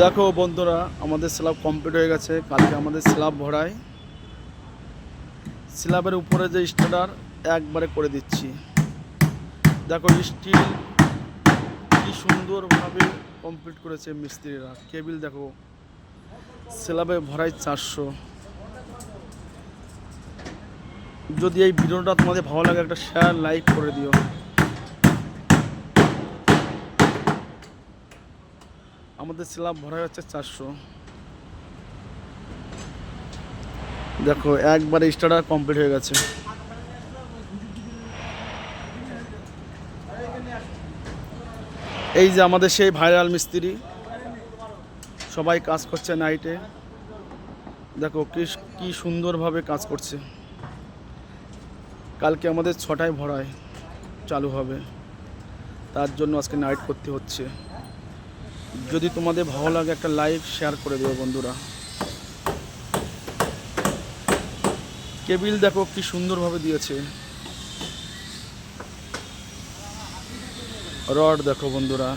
দেখো বন্ধুরা, আমাদের স্ল্যাব কমপ্লিট হয়ে গেছে। কালকে আমাদের স্ল্যাব ভরাই, স্ল্যাবের উপরে যে স্ট্যান্ডার একবারে করে দিচ্ছি। দেখো স্টিল কি সুন্দরভাবে কমপ্লিট করেছে মিস্ত্রিরা। কেবিল দেখো, স্ল্যাবে ভরাই 400। যদি এই ভিডিওটা তোমাদের ভালো লাগে, একটা শেয়ার লাইক করে দিও। আমাদের স্ল্যাব ভরা হচ্ছে 400। দেখো একবারে স্ট্যান্ডার কমপ্লিট হয়ে গেছে। এই যে আমাদের সেই ভাইরাল মিস্ত্রি, সবাই কাজ করছে নাইটে। দেখো কি সুন্দরভাবে কাজ করছে। কালকে আমাদের 6টায় ভরায় চালু হবে, তার জন্য আজকে নাইট করতে হচ্ছে। যদি তোমাদের ভালো লাগে, একটা লাইক শেয়ার করে দেবো বন্ধুরা। কেবিল দেখো কি সুন্দরভাবে দিয়েছে। রড দেখো বন্ধুরা।